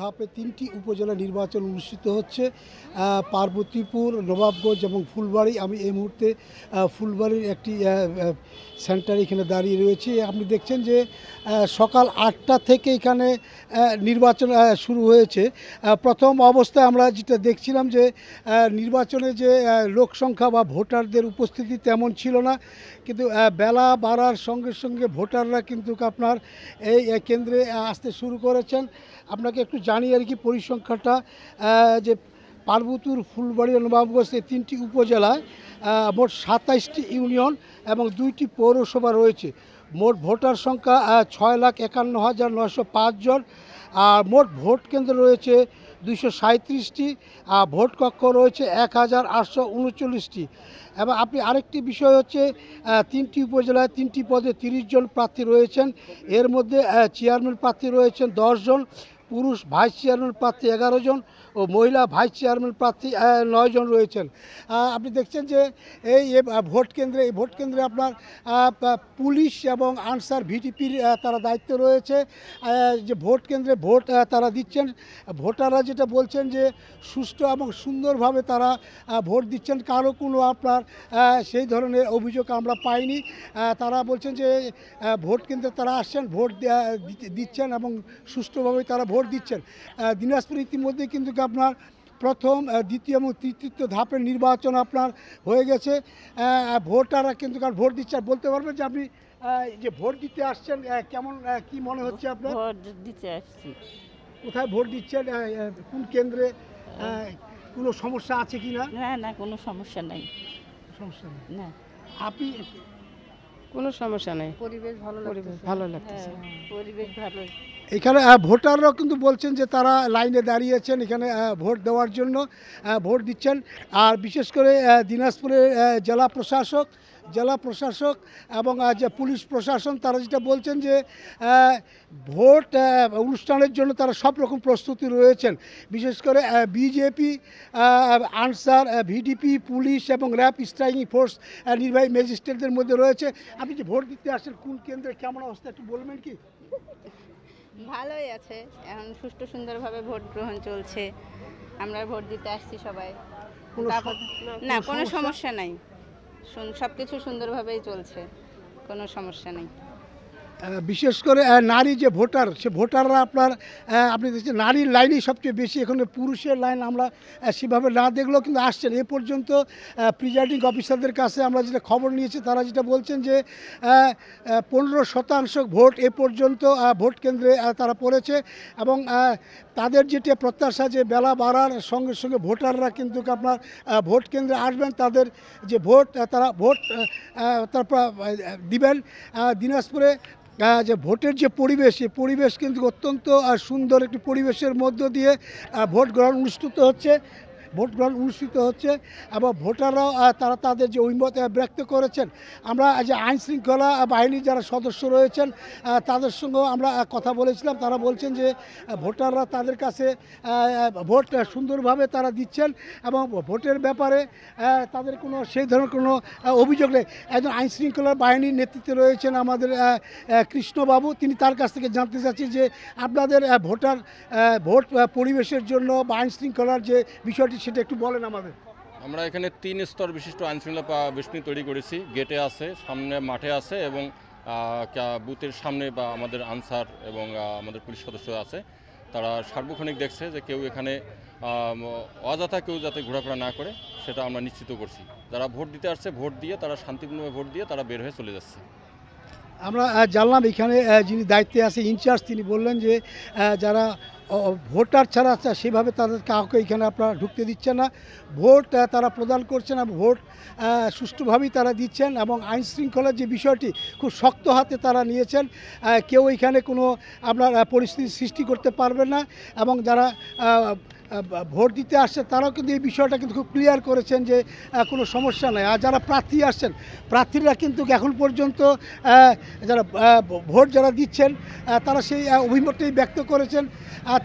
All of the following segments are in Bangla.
ধাপে ৩টি উপজেলা নির্বাচন অনুষ্ঠিত হচ্ছে। পার্বতীপুর, নবাবগঞ্জ এবং ফুলবাড়ি। আমি এই মুহূর্তে ফুলবাড়ির একটি সেন্টার এখানে দাঁড়িয়ে রয়েছি। আপনি দেখছেন যে সকাল ৮টা থেকে এখানে নির্বাচন শুরু হয়েছে। প্রথম অবস্থায় আমরা যেটা দেখছিলাম যে নির্বাচনে যে লোক সংখ্যা বা ভোটারদের উপস্থিতি তেমন ছিল না, কিন্তু বেলা বাড়ার সঙ্গে সঙ্গে ভোটাররা কিন্তু আপনার এই কেন্দ্রে আসতে শুরু করেছেন। আপনাকে একটু জানি আর কি পরিসংখ্যানটা, যে পার্বতীপুর, ফুলবাড়ি ও নবাবগঞ্জ এই 3টি উপজেলায় মোট 27টি ইউনিয়ন এবং 2টি পৌরসভা রয়েছে। মোট ভোটার সংখ্যা 6,51,905 জন। আর মোট ভোট কেন্দ্র রয়েছে 237টি, আর ভোট কক্ষ রয়েছে 1,839টি। এবং আপনি আরেকটি বিষয় হচ্ছে 3টি উপজেলায় 3টি পদে 30 জন প্রার্থী রয়েছেন। এর মধ্যে চেয়ারম্যান প্রার্থী রয়েছেন 10 জন, পুরুষ ভাইস চেয়ারম্যান প্রার্থী 11 জন ও মহিলা ভাইস চেয়ারম্যান প্রার্থী 9 জন রয়েছেন। আপনি দেখছেন যে এই ভোট কেন্দ্রে আপনার পুলিশ এবং আনসার ভিডিপির তারা দায়িত্ব রয়েছে। যে ভোট কেন্দ্রে ভোট তারা দিচ্ছেন। ভোটাররা যেটা বলছেন যে সুষ্ঠু এবং সুন্দরভাবে তারা ভোট দিচ্ছেন, কারো কোনো আপনার সেই ধরনের অভিযোগ আমরা পাইনি। তারা বলছেন যে ভোট কেন্দ্রে তারা আসছেন, ভোট দিচ্ছেন এবং সুষ্ঠুভাবে তারা ভোট দিচ্ছেন। দিনাজপুর ইতিমধ্যে কিন্তু আপনার প্রথম, দ্বিতীয় এবং তৃতীয় ধাপের নির্বাচন আপনার হয়ে গেছে। ভোটাররা কিন্তু ভোট দিচ্ছেন। বলতে পারবেন যে আপনি যে ভোট দিতে আসছেন কেমন, কি মনে হচ্ছে আপনার? ভোট দিতে আসছি। কোথায় ভোট দিচ্ছেন, কোন কেন্দ্রে, কোনো সমস্যা আছে কি না? না, কোনো সমস্যা নাই। সমস্যা নেই। না, আপনি? কোনো সমস্যা নেই, পরিবেশ ভালো লাগতেছে। পরিবেশ ভালো। এখানে ভোটাররাও কিন্তু বলছেন যে তারা লাইনে দাঁড়িয়েছেন এখানে ভোট দেওয়ার জন্য, ভোট দিচ্ছেন। আর বিশেষ করে দিনাজপুরের জেলা প্রশাসক এবং যে পুলিশ প্রশাসন, তারা যেটা বলছেন যে ভোট অনুষ্ঠানের জন্য তারা সব রকম প্রস্তুতি রয়েছেন। বিশেষ করে বিজেপি, আনসার, ভিডিপি, পুলিশ এবং র্যাব, স্ট্রাইকিং ফোর্স, নির্বাহী ম্যাজিস্ট্রেটদের মধ্যে রয়েছে। আপনি যে ভোট দিতে আসেন কোন কেন্দ্রে, কেমন অবস্থা একটু বলবেন কি? ভালোই আছে, এখন সুষ্ঠু সুন্দরভাবে ভোট গ্রহণ চলছে। আমরা ভোট দিতে আসছি সবাই। না, কোনো সমস্যা নাই, সব কিছু সুন্দরভাবেই চলছে, কোনো সমস্যা নেই। বিশেষ করে নারী যে ভোটার, সে ভোটাররা আপনার আপনি দেখছেন নারীর লাইনই সবচেয়ে বেশি। এখানে পুরুষের লাইন আমরা সেভাবে না দেখলেও কিন্তু আসছেন। এ পর্যন্ত প্রিজাইডিং অফিসারদের কাছে আমরা যেটা খবর নিয়েছি, তারা যেটা বলছেন যে 15% ভোট এ পর্যন্ত ভোট কেন্দ্রে তারা পড়েছে। এবং তাদের যেটা প্রত্যাশা যে বেলা বাড়ার সঙ্গে সঙ্গে ভোটাররা কিন্তু আপনার ভোট কেন্দ্রে আসবেন, তাদের যে ভোট তারা তারপর দিবেন। দিনাজপুরে যে ভোটের যে পরিবেশ, সেই পরিবেশ কিন্তু অত্যন্ত সুন্দর একটি পরিবেশের মধ্য দিয়ে ভোট গ্রহণ অনুষ্ঠিত হচ্ছে এবং ভোটাররাও তারা তাদের যে অভিমত ব্যক্ত করেছেন। আমরা যে আইন শৃঙ্খলা বাহিনীর যারা সদস্য রয়েছেন তাদের সঙ্গেও আমরা কথা বলেছিলাম। তারা বলছেন যে ভোটাররা তাদের কাছে ভোট সুন্দরভাবে তারা দিচ্ছেন এবং ভোটের ব্যাপারে তাদের কোনো সেই ধরনের কোনো অভিযোগ নেই। একজন আইন শৃঙ্খলা বাহিনীর নেতৃত্বে রয়েছেন আমাদের কৃষ্ণবাবু, তিনি তার কাছ থেকে জানতে চাচ্ছি যে আপনাদের ভোট পরিবেশের জন্য বা আইন শৃঙ্খলার যে বিষয়টি সেটা একটু বলেন আমাদের। আমরা এখানে 3 স্তর বিশিষ্ট আইনশৃঙ্খলা বেষ্টনী তৈরি করেছি। গেটে আছে, সামনে মাঠে আছে এবং বুথের সামনে বা আমাদের আনসার এবং আমাদের পুলিশ সদস্য আছে। তারা সার্বক্ষণিক দেখছে যে কেউ এখানে অযথা কেউ যাতে ঘোরাফেরা না করে, সেটা আমরা নিশ্চিত করছি। যারা ভোট দিতে আসছে, ভোট দিয়ে তারা শান্তিপূর্ণভাবে ভোট দিয়ে তারা বের হয়ে চলে যাচ্ছে। আমরা জানলাম এখানে যিনি দায়িত্বে আছে ইনচার্জ, তিনি বললেন যে যারা ভোটার ছাড়া সেভাবে তাদের কাউকে এখানে আপনারা ঢুকতে দিচ্ছেন না, ভোট তারা প্রদান করছেন এবং ভোট সুষ্ঠুভাবেই তারা দিচ্ছেন এবং আইন শৃঙ্খলার যে বিষয়টি খুব শক্ত হাতে তারা নিয়েছেন। কেউ এখানে কোনো আপনার পরিস্থিতি সৃষ্টি করতে পারবে না এবং যারা ভোট দিতে আসছে তারাও কিন্তু এই বিষয়টা কিন্তু খুব ক্লিয়ার করেছেন যে কোনো সমস্যা নেই। আর যারা প্রার্থী আসছেন, প্রার্থীরা কিন্তু এখন পর্যন্ত যারা ভোট যারা দিচ্ছেন তারা সেই অভিমতটাই ব্যক্ত করেছেন।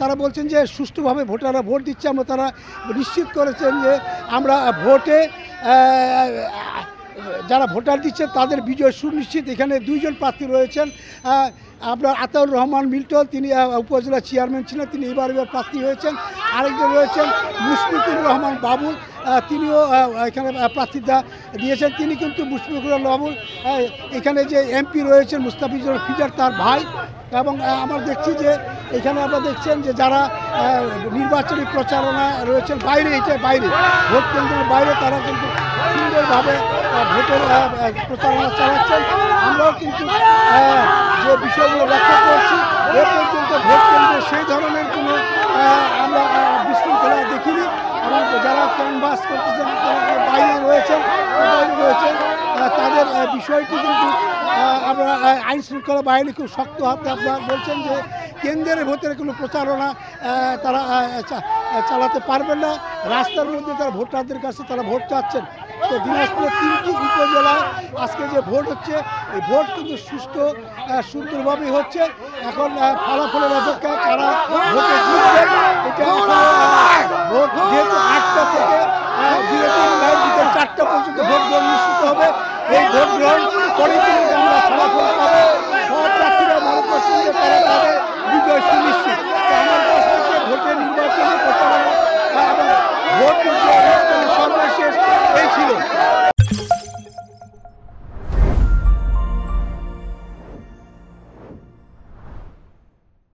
তারা বলছেন যে সুষ্ঠুভাবে ভোটাররা ভোট দিচ্ছে, আমরা তারা নিশ্চিত করেছেন যে আমরা ভোটে যারা ভোটার দিচ্ছে তাদের বিজয় সুনিশ্চিত। এখানে দুইজন প্রার্থী রয়েছেন, আপনার আতাউর রহমান মিল্টন, তিনি উপজেলা চেয়ারম্যান ছিলেন, তিনি এবার প্রার্থী হয়েছেন। আরেকজন রয়েছেন মুশফিকুর রহমান বাবুল, তিনিও এখানে প্রার্থিতা দিয়েছেন। তিনি কিন্তু মুশফিকুর রহমান বাবুল এখানে যে এমপি রয়েছেন মুস্তাফিজুর ফিজার তার ভাই। এবং আমরা দেখছি যে এখানে আপনারা দেখছেন যে যারা নির্বাচনী প্রচারণা রয়েছেন বাইরে, বাইরে ভোট কেন্দ্রের বাইরে তারা কিন্তু সুন্দরভাবে ভোটের প্রচারণা চালাচ্ছেন। আমরাও কিন্তু যে বিষয়গুলো লক্ষ্য করছি, এ পর্যন্ত ভোট কেন্দ্রে সেই ধরনের কোনো আমরা বিশৃঙ্খলা দেখিনি। এবং যারা ক্যানভাস করতেছেন তারা বাইরে রয়েছেন তাদের বিষয়টি কিন্তু আমরা আইন শৃঙ্খলা বাহিনী খুব শক্ত হাতে আপনারা বলছেন যে কেন্দ্রের ভোটের কোনো প্রচারণা তারা চালাতে পারবেন না। রাস্তার মধ্যে তারা ভোটারদের কাছে তারা ভোট চাচ্ছেন। তো দিনাজপুরের 3টি উপজেলায় আজকে যে ভোট হচ্ছে, এই ভোট কিন্তু সুষ্ঠু সুন্দরভাবেই হচ্ছে। এখন ফলাফলের অপেক্ষা কারা ভোটে জিতবেন, এটা ভোট যেহেতু 8টা থেকে বিরতির 4টা পর্যন্ত ভোট গ্রহণ অনুষ্ঠিত হবে। এই ভোট গ্রহণ করে কিন্তু আমরা ফলাফল পাবো। সব প্রার্থীরা মনে করছেন যে তারা তাদের বিজয় সুনিশ্চিত।